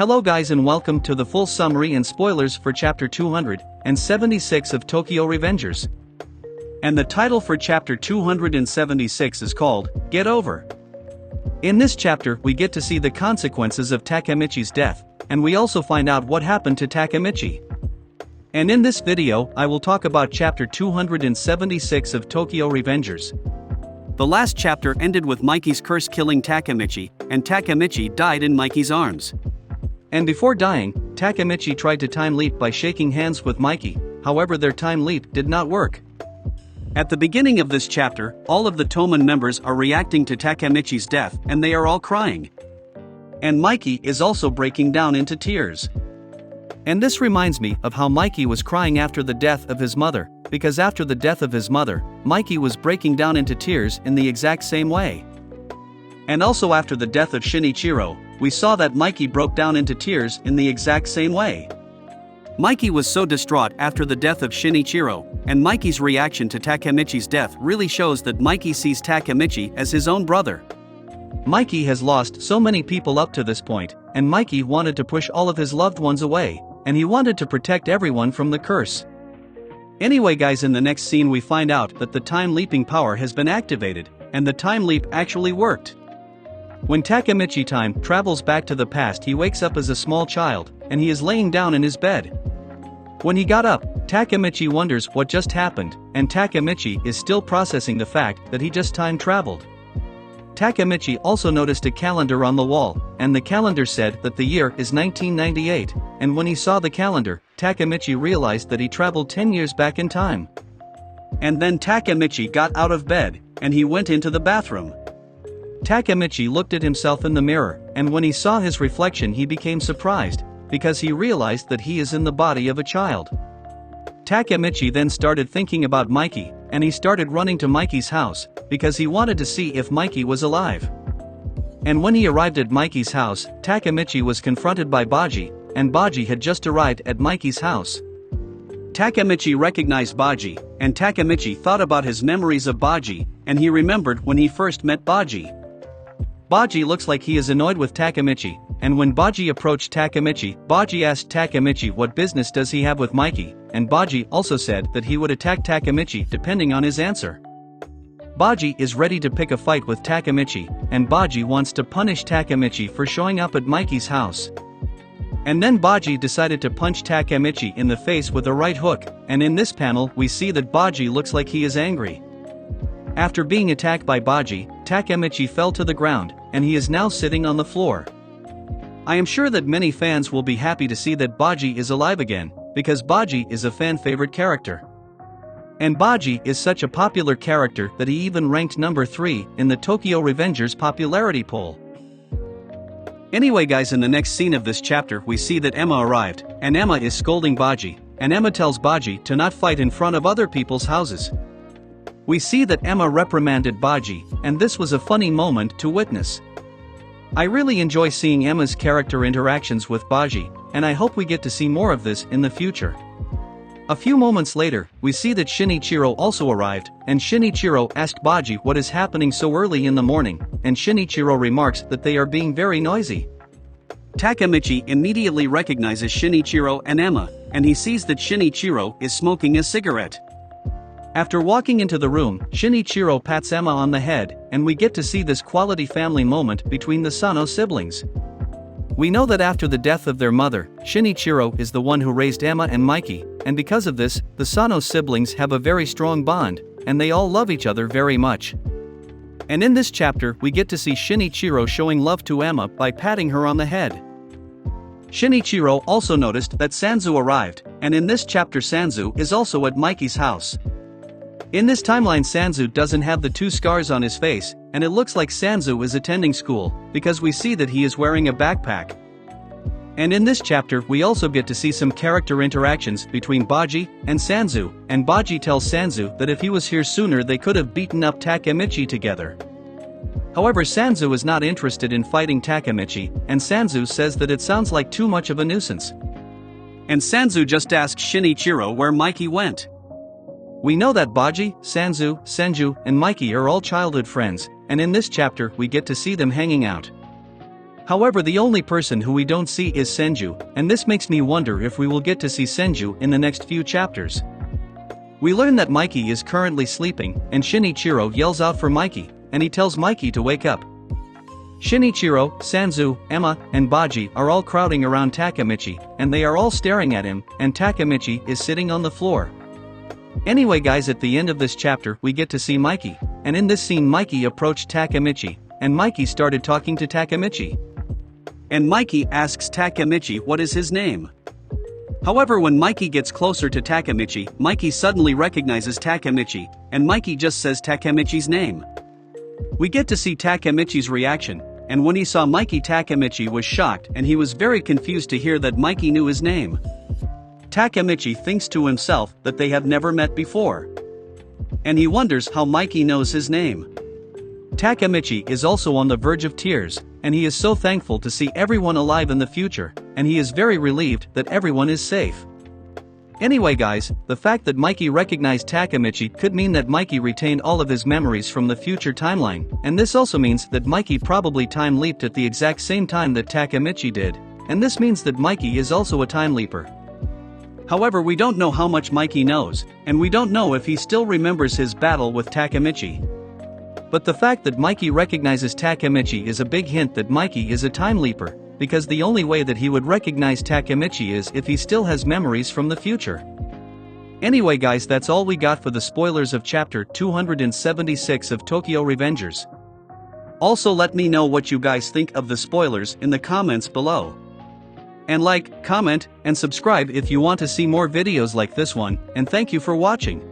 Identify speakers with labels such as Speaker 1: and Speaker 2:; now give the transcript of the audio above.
Speaker 1: Hello guys and welcome to the full summary and spoilers for chapter 276 of Tokyo Revengers. And the title for chapter 276 is called, Get Over. In this chapter we get to see the consequences of Takemichi's death, and we also find out what happened to Takemichi. And in this video I will talk about chapter 276 of Tokyo Revengers. The last chapter ended with Mikey's curse killing Takemichi, and Takemichi died in Mikey's arms. And before dying, Takemichi tried to time leap by shaking hands with Mikey, however their time leap did not work. At the beginning of this chapter, all of the Toman members are reacting to Takemichi's death and they are all crying. And Mikey is also breaking down into tears. And this reminds me of how Mikey was crying after the death of his mother, because after the death of his mother, Mikey was breaking down into tears in the exact same way. And also after the death of Shinichiro, we saw that Mikey broke down into tears in the exact same way. Mikey was so distraught after the death of Shinichiro, and Mikey's reaction to Takemichi's death really shows that Mikey sees Takemichi as his own brother. Mikey has lost so many people up to this point, and Mikey wanted to push all of his loved ones away, and he wanted to protect everyone from the curse. Anyway guys, in the next scene we find out that the time leaping power has been activated, and the time leap actually worked. When Takemichi time travels back to the past, he wakes up as a small child, and he is laying down in his bed. When he got up, Takemichi wonders what just happened, and Takemichi is still processing the fact that he just time traveled. Takemichi also noticed a calendar on the wall, and the calendar said that the year is 1998, and when he saw the calendar, Takemichi realized that he traveled 10 years back in time. And then Takemichi got out of bed, and he went into the bathroom. Takemichi looked at himself in the mirror, and when he saw his reflection he became surprised, because he realized that he is in the body of a child. Takemichi then started thinking about Mikey, and he started running to Mikey's house, because he wanted to see if Mikey was alive. And when he arrived at Mikey's house, Takemichi was confronted by Baji, and Baji had just arrived at Mikey's house. Takemichi recognized Baji, and Takemichi thought about his memories of Baji, and he remembered when he first met Baji. Baji looks like he is annoyed with Takemichi, and when Baji approached Takemichi, Baji asked Takemichi what business does he have with Mikey, and Baji also said that he would attack Takemichi depending on his answer. Baji is ready to pick a fight with Takemichi, and Baji wants to punish Takemichi for showing up at Mikey's house. And then Baji decided to punch Takemichi in the face with a right hook, and in this panel we see that Baji looks like he is angry. After being attacked by Baji, Takemichi fell to the ground, and he is now sitting on the floor. I am sure that many fans will be happy to see that Baji is alive again, because Baji is a fan favorite character. And Baji is such a popular character that he even ranked number 3 in the Tokyo Revengers popularity poll. Anyway guys, in the next scene of this chapter we see that Emma arrived, and Emma is scolding Baji, and Emma tells Baji to not fight in front of other people's houses. We see that Emma reprimanded Baji, and this was a funny moment to witness. I really enjoy seeing Emma's character interactions with Baji, and I hope we get to see more of this in the future. A few moments later, we see that Shinichiro also arrived, and Shinichiro asked Baji what is happening so early in the morning, and Shinichiro remarks that they are being very noisy. Takemichi immediately recognizes Shinichiro and Emma, and he sees that Shinichiro is smoking a cigarette. After walking into the room, Shinichiro pats Emma on the head, and we get to see this quality family moment between the Sano siblings. We know that after the death of their mother, Shinichiro is the one who raised Emma and Mikey, and because of this, the Sano siblings have a very strong bond, and they all love each other very much. And in this chapter we get to see Shinichiro showing love to Emma by patting her on the head. Shinichiro also noticed that Sanzu arrived, and in this chapter Sanzu is also at Mikey's house. In this timeline Sanzu doesn't have the 2 scars on his face, and it looks like Sanzu is attending school, because we see that he is wearing a backpack. And in this chapter we also get to see some character interactions between Baji and Sanzu, and Baji tells Sanzu that if he was here sooner they could have beaten up Takemichi together. However, Sanzu is not interested in fighting Takemichi, and Sanzu says that it sounds like too much of a nuisance. And Sanzu just asks Shinichiro where Mikey went. We know that Baji, Sanzu, Senju, and Mikey are all childhood friends, and in this chapter we get to see them hanging out. However, the only person who we don't see is Senju, and this makes me wonder if we will get to see Senju in the next few chapters. We learn that Mikey is currently sleeping, and Shinichiro yells out for Mikey, and he tells Mikey to wake up. Shinichiro, Sanzu, Emma, and Baji are all crowding around Takemichi, and they are all staring at him, and Takemichi is sitting on the floor. Anyway guys, at the end of this chapter we get to see Mikey, and in this scene Mikey approached Takemichi, and Mikey started talking to Takemichi. And Mikey asks Takemichi what is his name. However, when Mikey gets closer to Takemichi, Mikey suddenly recognizes Takemichi, and Mikey just says Takemichi's name. We get to see Takemichi's reaction, and when he saw Mikey, Takemichi was shocked and he was very confused to hear that Mikey knew his name. Takemichi thinks to himself that they have never met before. And he wonders how Mikey knows his name. Takemichi is also on the verge of tears, and he is so thankful to see everyone alive in the future, and he is very relieved that everyone is safe. Anyway guys, the fact that Mikey recognized Takemichi could mean that Mikey retained all of his memories from the future timeline, and this also means that Mikey probably time leaped at the exact same time that Takemichi did, and this means that Mikey is also a time leaper. However, we don't know how much Mikey knows, and we don't know if he still remembers his battle with Takemichi. But the fact that Mikey recognizes Takemichi is a big hint that Mikey is a time leaper, because the only way that he would recognize Takemichi is if he still has memories from the future. Anyway guys, that's all we got for the spoilers of chapter 276 of Tokyo Revengers. Also let me know what you guys think of the spoilers in the comments below. And like, comment, and subscribe if you want to see more videos like this one, and thank you for watching.